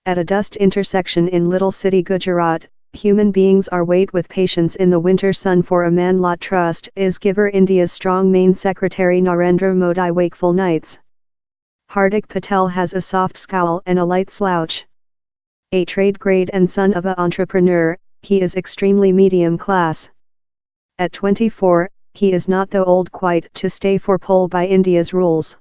At a dust intersection in Little City Gujarat, human beings are wait with patience in the winter sun for a man. Lot trust is giver India's strong main secretary Narendra Modi wakeful nights. Hardik Patel has a soft scowl and a light slouch. A trade grade and son of an entrepreneur, he is extremely medium class. At 24, he is not though old quite to stay for poll by India's rules.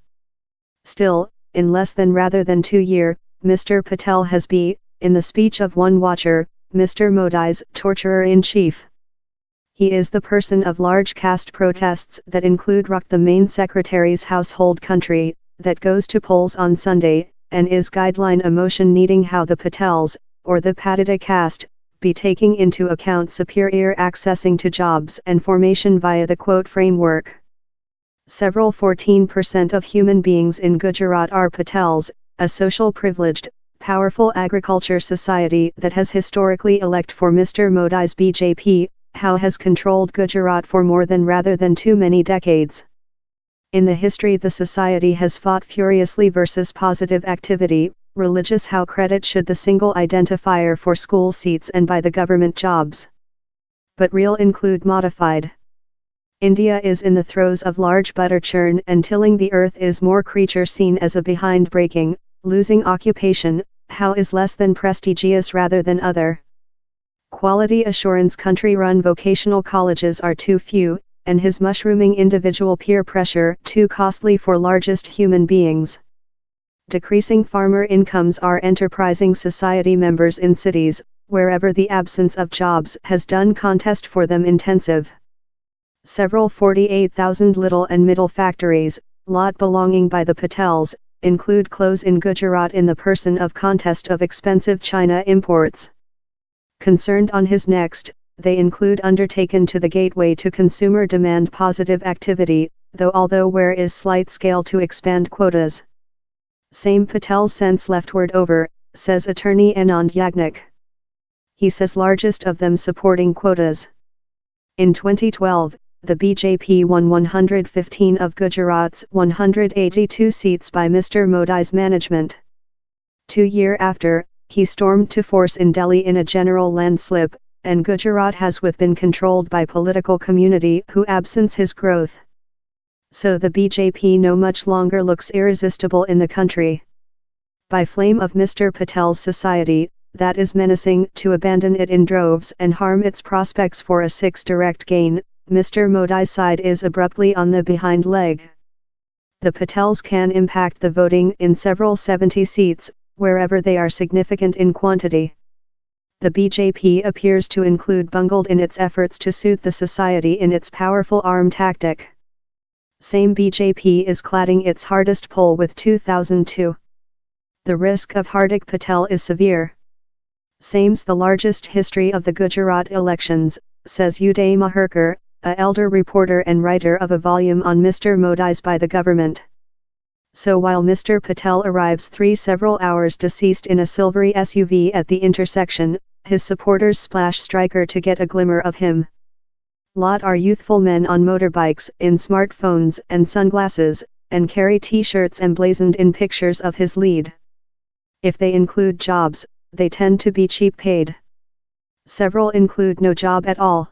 Still, in less than rather than 2 years, Mr. Patel has been, in the speech of one watcher, Mr. Modi's torturer-in-chief. He is the person of large caste protests that include Rock the main secretary's household country, that goes to polls on Sunday, and is guideline a motion needing how the Patels, or the Patita caste, be taking into account superior accessing to jobs and formation via the quote framework. Several 14% of human beings in Gujarat are Patels, a social privileged, powerful agriculture society that has historically elected for Mr. Modi's BJP, how has controlled Gujarat for more than rather than too many decades. In the history the society has fought furiously versus positive activity, religious how credit should the single identifier for school seats and by the government jobs. But real include modified. India is in the throes of large butter churn and tilling the earth is more creature seen as a behind breaking, losing occupation, how is less than prestigious rather than other. Quality assurance country-run vocational colleges are too few, and his mushrooming individual peer pressure too costly for largest human beings. Decreasing farmer incomes are enterprising society members in cities, wherever the absence of jobs has done contest for them intensive. Several 48,000 little and middle factories, lot belonging by the Patels, include clothes in Gujarat in the person of contest of expensive China imports. Concerned on his next, they include undertaken to the gateway to consumer demand positive activity, although where is slight scale to expand quotas. Same Patel sense leftward over, says attorney Anand Yagnik. He says largest of them supporting quotas. In 2012, the BJP won 115 of Gujarat's 182 seats by Mr. Modi's management. 2 years after, he stormed to force in Delhi in a general landslip, and Gujarat has been controlled by political community who absence his growth. So the BJP no much longer looks irresistible in the country. By flame of Mr. Patel's society, that is menacing to abandon it in droves and harm its prospects for a 6 direct gain, Mr. Modi's side is abruptly on the behind leg. The Patels can impact the voting in several 70 seats, wherever they are significant in quantity. The BJP appears to include bungled in its efforts to suit the society in its powerful arm tactic. Same BJP is cladding its hardest poll with 2002. The risk of Hardik Patel is severe. Same's the largest history of the Gujarat elections, says Uday Maharkar, a elder reporter and writer of a volume on Mr. Modi's by the government. So while Mr. Patel arrives 3 several hours deceased in a silvery SUV at the intersection, his supporters splash striker to get a glimmer of him. Lot are youthful men on motorbikes in smartphones and sunglasses, and carry t-shirts emblazoned in pictures of his lead. If they include jobs, they tend to be cheap paid. Several include no job at all.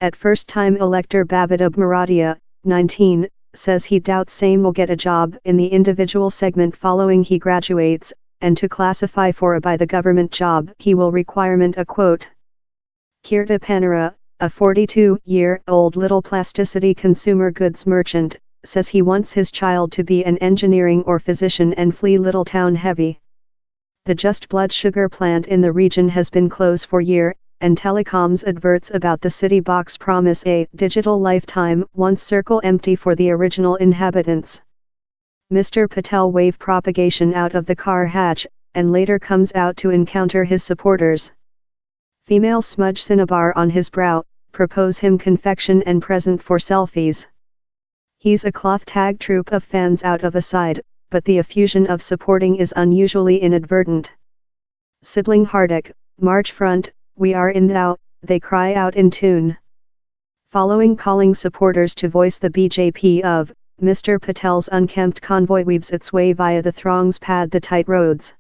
At first-time elector Babita Maradia, 19, says he doubts same will get a job in the individual segment following he graduates, and to classify for a by the government job he will requirement a quote. Kirta Panara, a 42-year-old little plasticity consumer goods merchant, says he wants his child to be an engineering or physician and flee little town heavy. The Just Blood sugar plant in the region has been closed for year, and telecoms adverts about the city box promise a digital lifetime once circle empty for the original inhabitants. Mr. Patel wave propagation out of the car hatch, and later comes out to encounter his supporters. Female smudge cinnabar on his brow, propose him confection and present for selfies. He's a cloth tag troop of fans out of a side, but the effusion of supporting is unusually inadvertent. Sibling Hardik, march front, we are in thou, they cry out in tune. Following calling supporters to voice the BJP of, Mr. Patel's unkempt convoy weaves its way via the throngs pad the tight roads.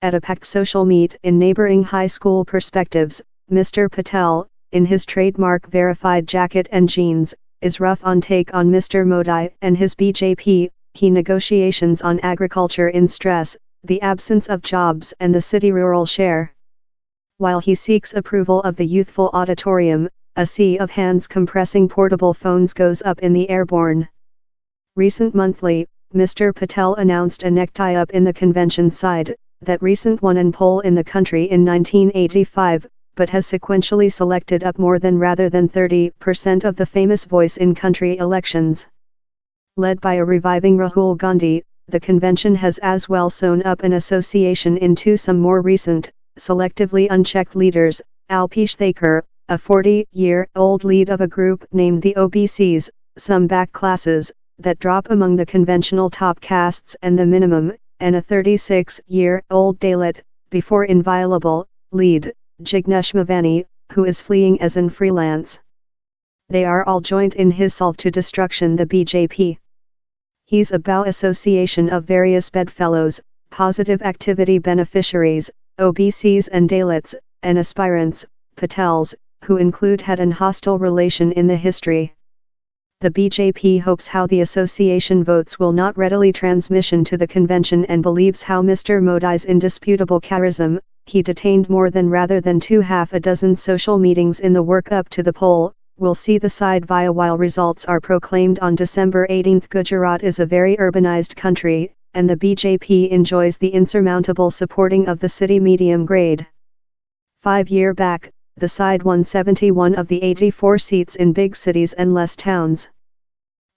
At a packed social meet in neighboring high school Perspectives, Mr. Patel, in his trademark verified jacket and jeans, is rough on take on Mr. Modi and his BJP, key negotiations on agriculture in stress, the absence of jobs and the city-rural share. While he seeks approval of the youthful auditorium, a sea of hands compressing portable phones goes up in the airborne. Recent monthly, Mr. Patel announced a necktie up in the convention side, that recent won an poll in the country in 1985, but has sequentially selected up more than rather than 30% of the famous voice in country elections. Led by a reviving Rahul Gandhi, the convention has as well sewn up an association into some more recent, selectively unchecked leaders. Alpesh Thakur, a 40-year-old lead of a group named the OBCs, some back classes, that drop among the conventional top castes and the minimum, and a 36-year-old Dalit, before inviolable, lead, Jignesh Mavani, who is fleeing as an freelance. They are all joined in his solve to destruction the BJP. He's a bow association of various bedfellows, positive activity beneficiaries, OBCs and Dalits, and aspirants, Patels, who include had an hostile relation in the history. The BJP hopes how the association votes will not readily transmission to the convention and believes how Mr. Modi's indisputable charism, he detained more than rather than half a dozen social meetings in the work up to the poll, will see the side via while results are proclaimed on December 18. Gujarat is a very urbanized country, and the BJP enjoys the insurmountable supporting of the city medium grade. 5 years back, the side won 71 of the 84 seats in big cities and less towns.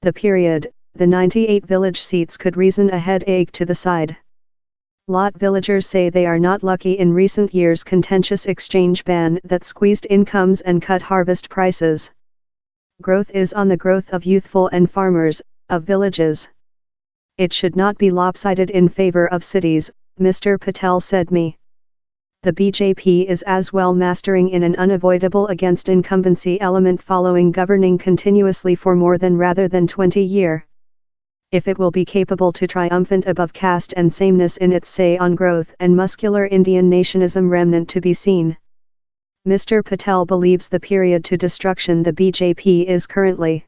The 98 village seats could reason a headache to the side. Lot villagers say they are not lucky in recent years' contentious exchange ban that squeezed incomes and cut harvest prices. Growth is on the growth of youthful and farmers, of villages. It should not be lopsided in favor of cities, Mr. Patel said me. The BJP is as well mastering in an unavoidable against incumbency element following governing continuously for more than rather than 20 years. If it will be capable to triumphant above caste and sameness in its say on growth and muscular Indian nationism remnant to be seen. Mr. Patel believes the period to destruction the BJP is currently.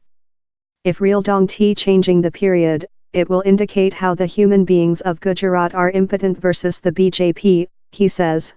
If real dongti changing the period, it will indicate how the human beings of Gujarat are impotent versus the BJP, he says.